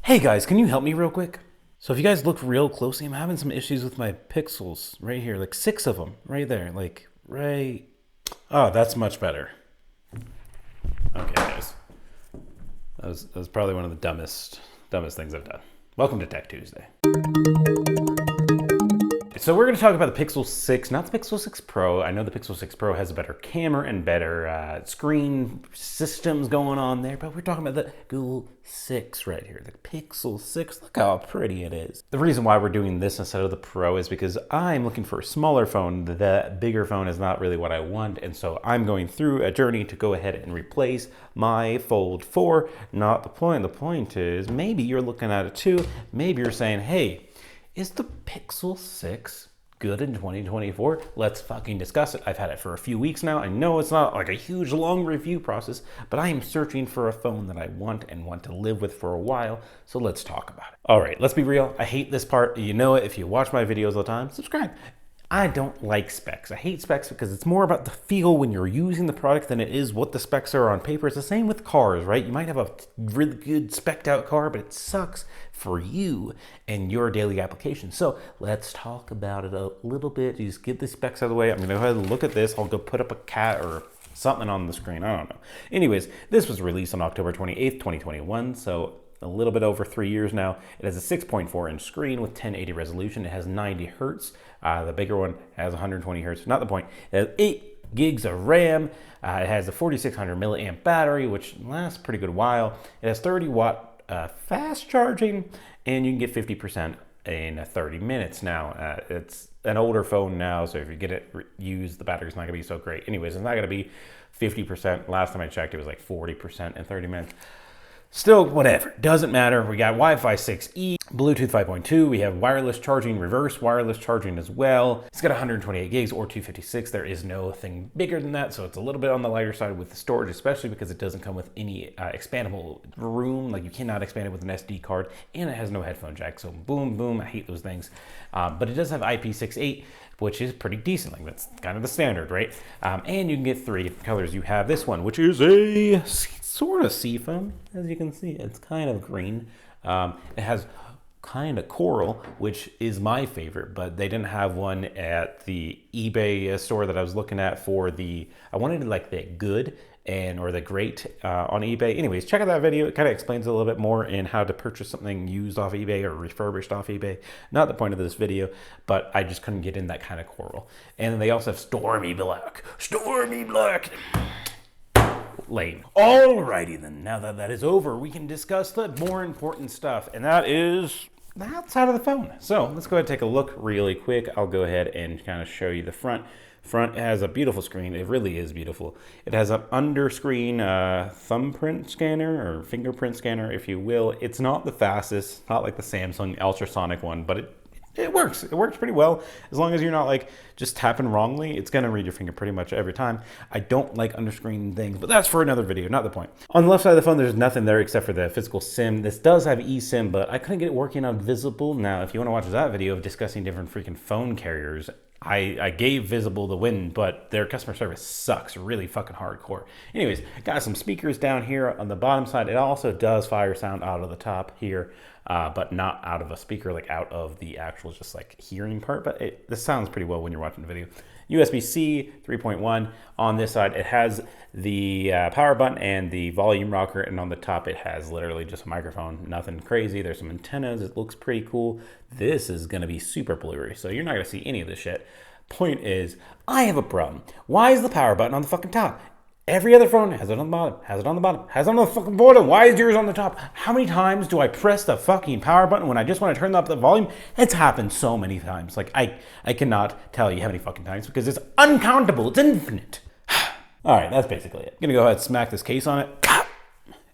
Hey guys, can you help me real quick? So if you guys look real closely, I'm having some issues with my pixels right here, like 6 of them right there, like right. Oh, that's much better. Okay, guys, that was probably one of the dumbest things I've done. Welcome to Tech Tuesday. So we're going to talk about the Pixel 6, not the Pixel 6 Pro. I know the Pixel 6 Pro has a better camera and better screen systems going on there, but we're talking about the Google 6 right here, the Pixel 6. Look how pretty it is. The reason why we're doing this instead of the Pro is because I'm looking for a smaller phone. The bigger phone is not really what I want, and so I'm going through a journey to go ahead and replace my Fold 4. Not the point. The point is maybe you're looking at it too. Maybe you're saying, hey, is the Pixel 6 good in 2024? Let's fucking discuss it. I've had it for a few weeks now. I know it's not like a huge long review process, but I am searching for a phone that I want and want to live with for a while. So let's talk about it. All right, let's be real. I hate this part. You know it. If you watch my videos all the time, subscribe. I don't like specs. I hate specs because it's more about the feel when you're using the product than it is what the specs are on paper. It's the same with cars, right? You might have a really good spec'd out car, but it sucks for you and your daily application. So let's talk about it a little bit. You just get the specs out of the way. I'm gonna go ahead and look at this. I'll go put up a cat or something on the screen. I don't know. Anyways, this was released on October 28th, 2021. So a little bit over 3 years now. It has a 6.4 inch screen with 1080 resolution. It has 90 hertz. The bigger one has 120 hertz. Not the point. It has 8 gigs of RAM. It has a 4600 milliamp battery, which lasts a pretty good while. It has 30 watt fast charging, and you can get 50% in 30 minutes now. It's an older phone now, so if you get it used, the battery's not gonna be so great. Anyways, it's not gonna be 50%. Last time I checked, it was like 40% in 30 minutes. Still, whatever, doesn't matter. We got Wi-Fi 6E, Bluetooth 5.2. We have wireless charging, reverse wireless charging as well. It's got 128 gigs or 256. There is no thing bigger than that, so it's a little bit on the lighter side with the storage, especially because it doesn't come with any expandable room. Like you cannot expand it with an SD card, and it has no headphone jack. So boom, boom, I hate those things. But it does have IP68, which is pretty decent. Like that's kind of the standard, right? And you can get 3 different colors. You have this one, which is a sort of seafoam, as you can see. It's kind of green. It has kind of coral, which is my favorite, but they didn't have one at the eBay store that I was looking at for the, I wanted like the good or the great on eBay. Anyways, check out that video. It kind of explains a little bit more in how to purchase something used off eBay or refurbished off eBay. Not the point of this video, but I just couldn't get in that kind of coral. And then they also have Stormy Black. Stormy Black. Lame. Alrighty then, now that that is over, we can discuss the more important stuff, and that is the outside of the phone. So let's go ahead and take a look really quick. I'll go ahead and kind of show you the front. Front has a beautiful screen. It really is beautiful. It has an under-screen thumbprint scanner or fingerprint scanner, if you will. It's not the fastest, not like the Samsung ultrasonic one, but it works. It works pretty well. As long as you're not like just tapping wrongly, it's gonna read your finger pretty much every time. I don't like underscreen things, but that's for another video, not the point. On the left side of the phone, there's nothing there except for the physical SIM. This does have eSIM, but I couldn't get it working on Visible. Now, if you wanna watch that video of discussing different freaking phone carriers, I gave Visible the win, but their customer service sucks really fucking hardcore. Anyways, got some speakers down here on the bottom side. It also does fire sound out of the top here, but not out of a speaker, like out of the actual just like hearing part. But this sounds pretty well when you're watching the video. USB-C 3.1 on this side. It has the power button and the volume rocker, and on the top it has literally just a microphone. Nothing crazy. There's some antennas. It looks pretty cool. This is going to be super blurry, so you're not going to see any of this shit. Point is, I have a problem. Why is the power button on the fucking top? Every other phone has it on the bottom, has it on the bottom, has it on the fucking bottom. Why is yours on the top? How many times do I press the fucking power button when I just want to turn up the volume? It's happened so many times. Like, I cannot tell you how many fucking times because it's uncountable. It's infinite. All right, that's basically it. I'm gonna go ahead and smack this case on it.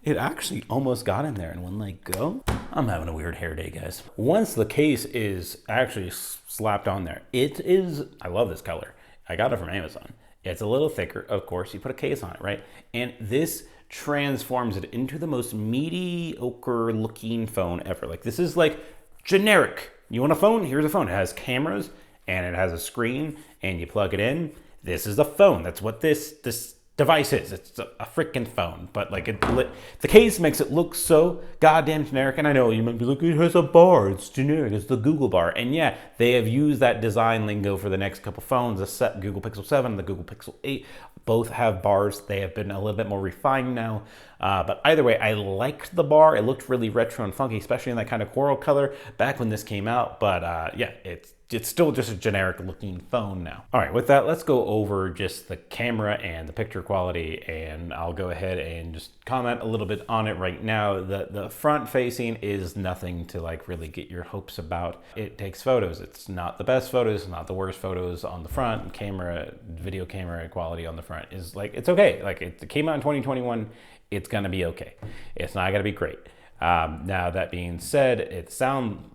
It actually almost got in there in one leg go. I'm having a weird hair day, guys. Once the case is actually slapped on there, it is, I love this color. I got it from Amazon. It's a little thicker, of course. You put a case on it, right? And this transforms it into the most mediocre looking phone ever. Like this is like generic. You want a phone? Here's a phone. It has cameras and it has a screen and you plug it in. This is the phone. That's what this device is. It's a freaking phone, but like the case makes it look so goddamn generic. And I know you might be like, it has a bar, it's generic, it's the Google bar. And yeah, they have used that design lingo for the next couple phones. The Google Pixel 7 and the Google Pixel 8 both have bars. They have been a little bit more refined now. But either way, I liked the bar. It looked really retro and funky, especially in that kind of coral color back when this came out. But yeah, it's still just a generic looking phone now. All right, with that, let's go over just the camera and the picture quality, and I'll go ahead and just comment a little bit on it right now. The front facing is nothing to like really get your hopes about. It takes photos. It's not the best photos, not the worst photos on the front. Camera, video camera quality on the front is like, it's okay. Like it came out in 2021, it's gonna be okay. It's not gonna be great. Now that being said,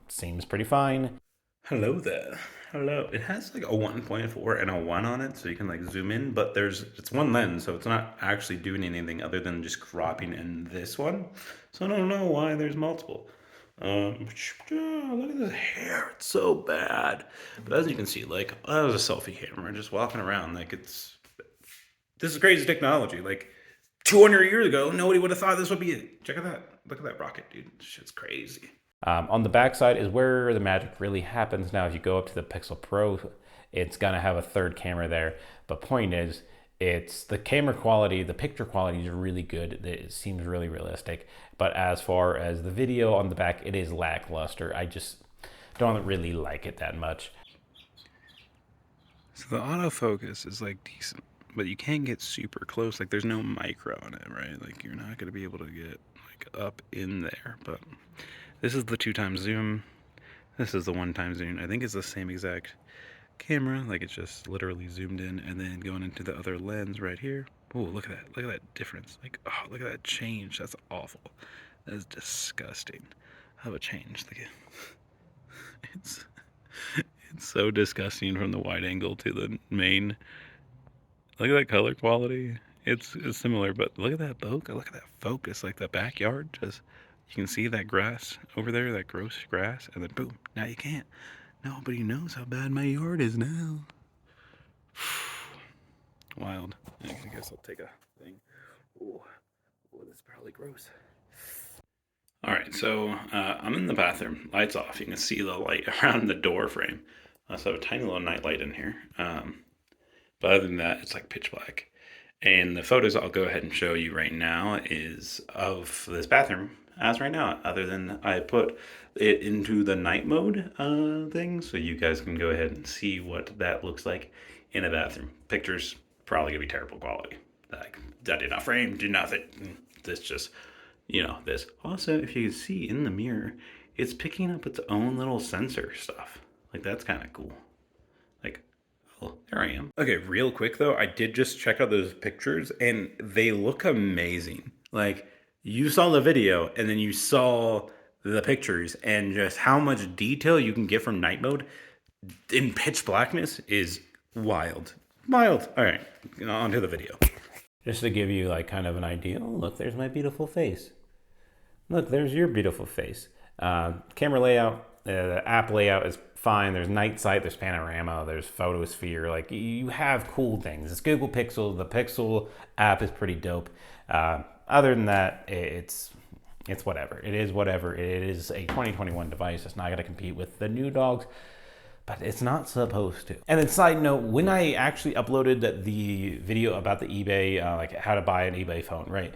seems pretty fine. Hello there. Hello. It has like a 1.4 and a 1 on it, so you can like zoom in, but it's one lens, so it's not actually doing anything other than just cropping in this one. So I don't know why there's multiple. Look at this hair, it's so bad. But as you can see, like, that was a selfie camera just walking around. Like, this is crazy technology. Like 200 years ago, nobody would have thought this would be it. Check out that. Look at that rocket, dude. This shit's crazy. On the back side is where the magic really happens. Now, if you go up to the Pixel Pro, it's gonna have a third camera there. But point is, it's the camera quality, the picture quality is really good. It seems really realistic. But as far as the video on the back, it is lackluster. I just don't really like it that much. So the autofocus is like decent, but you can't get super close. Like there's no micro on it, right? Like you're not gonna be able to get like up in there. But this is the 2x zoom. This is the 1x zoom. I think it's the same exact camera. Like it's just literally zoomed in and then going into the other lens right here. Oh, look at that. Look at that difference. Like, oh, look at that change. That's awful. That is disgusting. How a change. Look at it's so disgusting from the wide angle to the main. Look at that color quality. It's similar, but look at that bokeh. Look at that focus. Like the backyard, just you can see that grass over there, that gross grass, and then boom, now you can't. Nobody knows how bad my yard is now. Wild. I guess I'll take a thing. Oh, this is probably gross. All right, so I'm in the bathroom. Lights off. You can see the light around the door frame. So I have a tiny little night light in here. But other than that, it's like pitch black. And the photos I'll go ahead and show you right now is of this bathroom as right now, other than I put it into the night mode thing, so you guys can go ahead and see what that looks like in a bathroom. Pictures probably gonna be terrible quality. Like, that did not frame, do nothing. This just, this. Also, if you can see in the mirror, it's picking up its own little sensor stuff. Like, that's kind of cool. Like, oh, there I am. Okay, real quick though, I did just check out those pictures and they look amazing. Like, you saw the video and then you saw the pictures, and just how much detail you can get from night mode in pitch blackness is wild. Wild. All right, on to the video. Just to give you like kind of an idea. Oh, look, there's my beautiful face. Look, there's your beautiful face. Camera layout, the app layout is fine. There's night sight, there's panorama, there's photosphere. Like, you have cool things. It's Google Pixel. The Pixel app is pretty dope. Other than that, it's whatever. It is whatever. It is a 2021 device. It's not going to compete with the new dogs, but it's not supposed to. And then side note, when I actually uploaded the video about the eBay, like how to buy an eBay phone, right?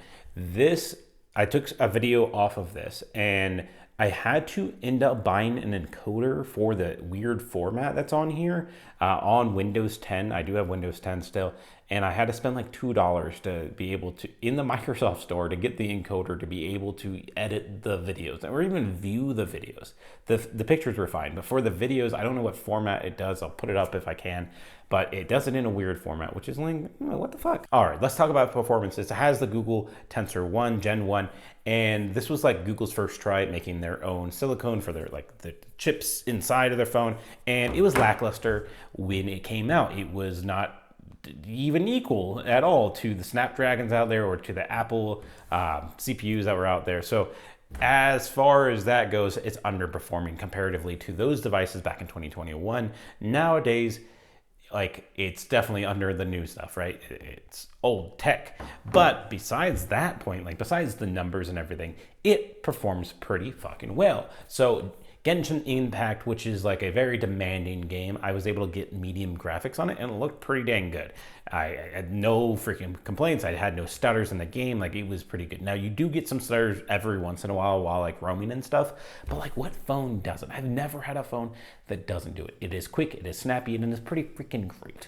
I took a video off of this, and I had to end up buying an encoder for the weird format that's on here on Windows 10. I do have Windows 10 still, and I had to spend like $2 to be able to, in the Microsoft Store, to get the encoder to be able to edit the videos or even view the videos. The pictures were fine, but for the videos, I don't know what format it does. I'll put it up if I can, but it does it in a weird format, which is like, what the fuck? All right, let's talk about performance. It has the Google Tensor 1 Gen 1, and this was like Google's first try at making their own silicone for their the chips inside of their phone, and it was lackluster when it came out. It was not even equal at all to the Snapdragons out there or to the Apple CPUs that were out there. So as far as that goes, it's underperforming comparatively to those devices back in 2021. Nowadays, like it's definitely under the new stuff, right? It's old tech. But besides that point, like besides the numbers and everything, it performs pretty fucking well. So Genshin Impact, which is like a very demanding game, I was able to get medium graphics on it and it looked pretty dang good. I had no freaking complaints. I had no stutters in the game. Like it was pretty good. Now you do get some stutters every once in a while like roaming and stuff, but like what phone doesn't? I've never had a phone that doesn't do it. It is quick, it is snappy, and it is pretty freaking great.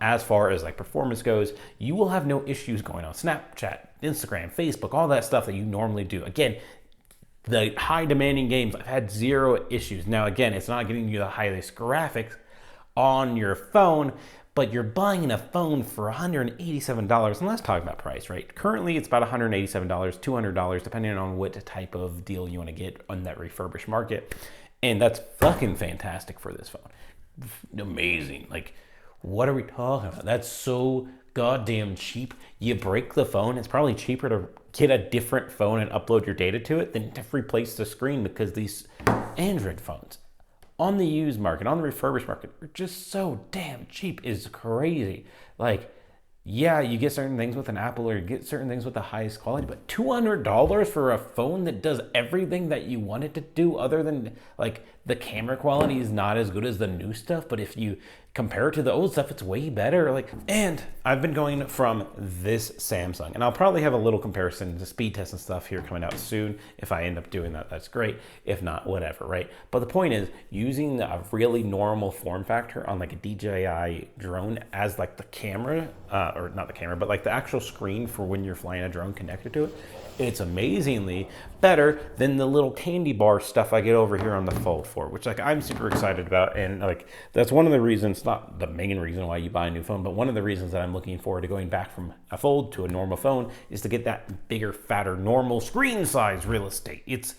As far as like performance goes, you will have no issues going on Snapchat, Instagram, Facebook, all that stuff that you normally do. Again, the high demanding games, I've had zero issues. Now, again, it's not giving you the highest graphics on your phone, but you're buying a phone for $187. And let's talk about price, right? Currently, it's about $187, $200, depending on what type of deal you want to get on that refurbished market. And that's fucking fantastic for this phone. Amazing. Like, what are we talking about? That's so goddamn cheap. You break the phone, it's probably cheaper to get a different phone and upload your data to it than to replace the screen, because these Android phones on the used market, on the refurbished market, are just so damn cheap. Is crazy. Like, yeah, you get certain things with an Apple or you get certain things with the highest quality, but $200 for a phone that does everything that you want it to do, other than like the camera quality is not as good as the new stuff, but if you compare it to the old stuff, it's way better. Like, and I've been going from this Samsung, and I'll probably have a little comparison to speed test and stuff here coming out soon. If I end up doing that, that's great. If not, whatever, right? But the point is, using a really normal form factor on like a DJI drone as like the camera, or not the camera, but like the actual screen for when you're flying a drone connected to it, it's amazingly better than the little candy bar stuff I get over here on the Fold 4, which like I'm super excited about. And like that's one of the reasons, not the main reason why you buy a new phone, but one of the reasons that I'm looking forward to going back from a Fold to a normal phone is to get that bigger, fatter, normal screen size real estate. It's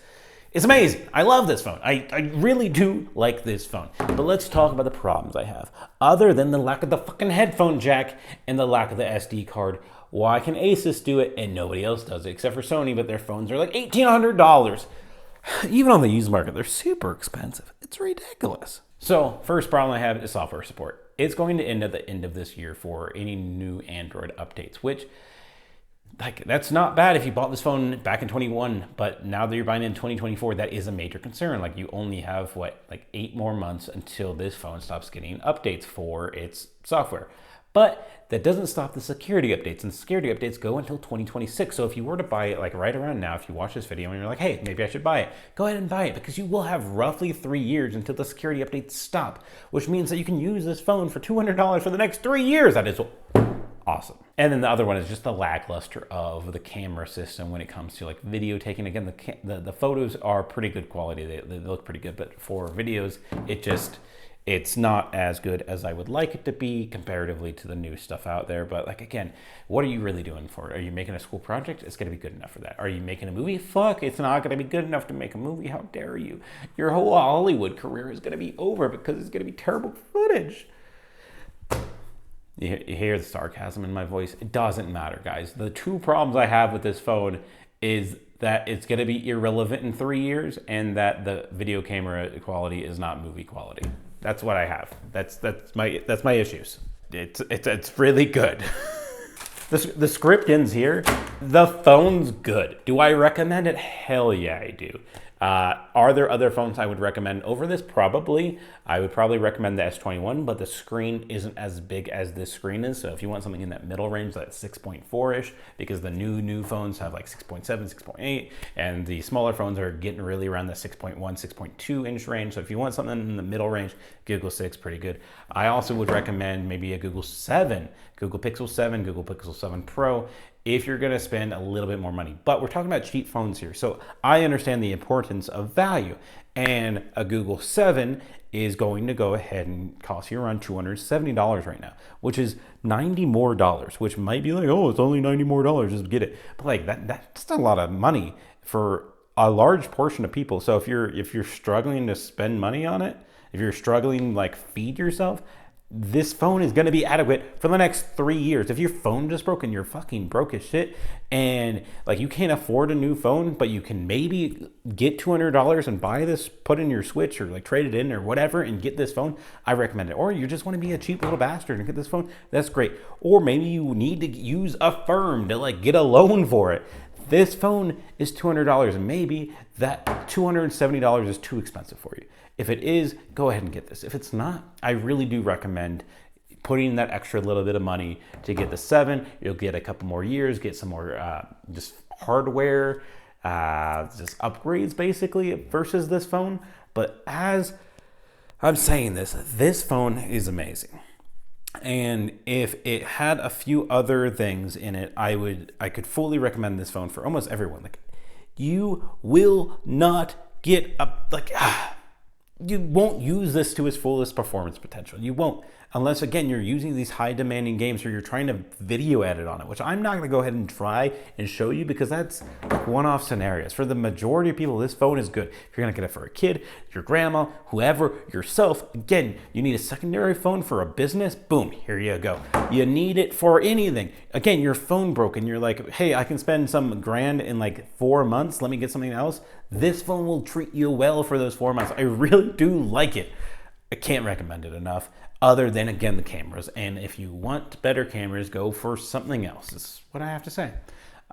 amazing. I love this phone. I really do like this phone. But let's talk about the problems I have. Other than the lack of the fucking headphone jack and the lack of the SD card, why can Asus do it and nobody else does it except for Sony, but their phones are like $1,800. Even on the used market, they're super expensive. It's ridiculous. So first problem I have is software support. It's going to end at the end of this year for any new Android updates, which like that's not bad if you bought this phone back in 21, but now that you're buying it in 2024, that is a major concern. Like you only have what, like 8 more months until this phone stops getting updates for its software. But that doesn't stop the security updates, and security updates go until 2026. So if you were to buy it like right around now, if you watch this video and you're like, hey, maybe I should buy it, go ahead and buy it, because you will have roughly 3 years until the security updates stop, which means that you can use this phone for $200 for the next 3 years. That is awesome. And then the other one is just the lackluster of the camera system when it comes to like video taking. Again, the photos are pretty good quality. They look pretty good, but for videos, it's not as good as I would like it to be comparatively to the new stuff out there. But like, again, what are you really doing for it? Are you making a school project? It's going to be good enough for that. Are you making a movie? Fuck, it's not going to be good enough to make a movie. How dare you? Your whole Hollywood career is going to be over because it's going to be terrible footage. You hear the sarcasm in my voice? It doesn't matter, guys. The 2 problems I have with this phone is that it's going to be irrelevant in 3 years, and that the video camera quality is not movie quality. That's what I have. That's my issues. It's really good. The script ends here. The phone's good. Do I recommend it? Hell yeah, I do. Are there other phones I would recommend over this? Probably. I would probably recommend the S21, but the screen isn't as big as this screen is. So if you want something in that middle range, that's 6.4-ish, because the new phones have like 6.7, 6.8, and the smaller phones are getting really around the 6.1, 6.2 inch range. So if you want something in the middle range, Google 6, pretty good. I also would recommend maybe a Google 7, Google Pixel 7, Google Pixel 7 Pro, if you're going to spend a little bit more money. But we're talking about cheap phones here. So I understand the importance of value. And a Google 7 is going to go ahead and cost you around $270 right now, which is $90 more, which might be like, oh, it's only $90 more, just get it. But like that's a lot of money for a large portion of people. So if you're struggling to spend money on it, if you're struggling like feed yourself, this phone is going to be adequate for the next 3 years. If your phone just broke and you're fucking broke as shit, and like you can't afford a new phone, but you can maybe get $200 and buy this, put in your Switch or like trade it in or whatever and get this phone, I recommend it. Or you just want to be a cheap little bastard and get this phone, that's great. Or maybe you need to use a firm to like get a loan for it. This phone is $200 and maybe that $270 is too expensive for you. If it is, go ahead and get this. If it's not, I really do recommend putting that extra little bit of money to get the 7. You'll get a couple more years, get some more just hardware, just upgrades basically versus this phone. But as I'm saying this phone is amazing. And if it had a few other things in it, I could fully recommend this phone for almost everyone. Like, you will not get you won't use this to its fullest performance potential. You won't, unless again you're using these high demanding games or you're trying to video edit on it, which I'm not going to go ahead and try and show you because that's one-off scenarios. For the majority of people, this phone is good. If you're going to get it for a kid, your grandma, whoever, yourself, again, you need a secondary phone for a business, boom, here you go. You need it for anything. Again, your phone broke and you're like, hey, I can spend some grand in like 4 months, let me get something else. This phone will treat you well for those 4 months. I really do like it. I can't recommend it enough, other than, again, the cameras. And if you want better cameras, go for something else. That's what I have to say.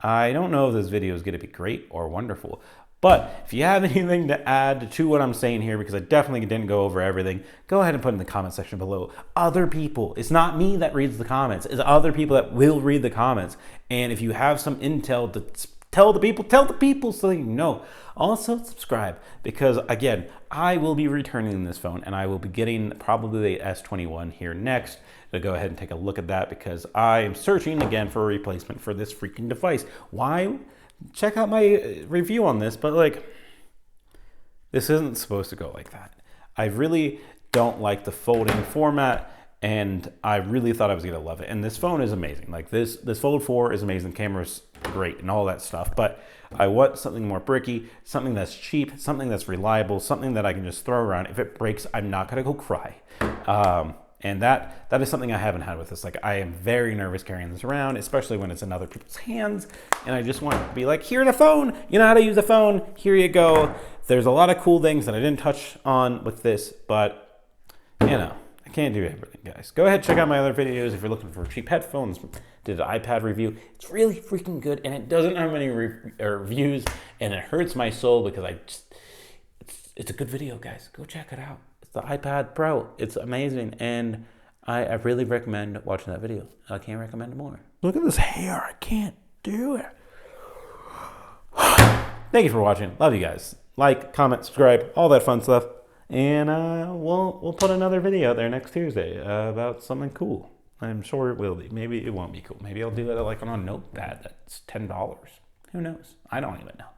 I don't know if this video is going to be great or wonderful, but if you have anything to add to what I'm saying here, because I definitely didn't go over everything, go ahead and put in the comment section below. Other people, it's not me that reads the comments, it's other people that will read the comments. And if you have some intel to tell the people so they know. Also subscribe, because again, I will be returning this phone and I will be getting probably the S21 here next. So go ahead and take a look at that, because I am searching again for a replacement for this freaking device. Why? Check out my review on this, but like, this isn't supposed to go like that. I really don't like the folding format, and I really thought I was gonna love it. And this phone is amazing. Like this Fold 4 is amazing. Camera's great and all that stuff, but I want something more bricky, something that's cheap, something that's reliable, something that I can just throw around. If it breaks, I'm not gonna go cry. And that is something I haven't had with this. Like, I am very nervous carrying this around, especially when it's in other people's hands. And I just want to be like, here's the phone. You know how to use a phone. Here you go. There's a lot of cool things that I didn't touch on with this, but you know, I can't do everything, guys. Go ahead, check out my other videos if you're looking for cheap headphones. Did an iPad review. It's really freaking good, and it doesn't have many reviews, and it hurts my soul because it's a good video, guys. Go check it out. It's the iPad Pro. It's amazing, and I really recommend watching that video. I can't recommend it more. Look at this hair. I can't do it. Thank you for watching. Love you guys. Like, comment, subscribe, all that fun stuff. And we'll put another video out there next Tuesday about something cool. I'm sure it will be. Maybe it won't be cool. Maybe I'll do it like on a notepad that's $10. Who knows? I don't even know.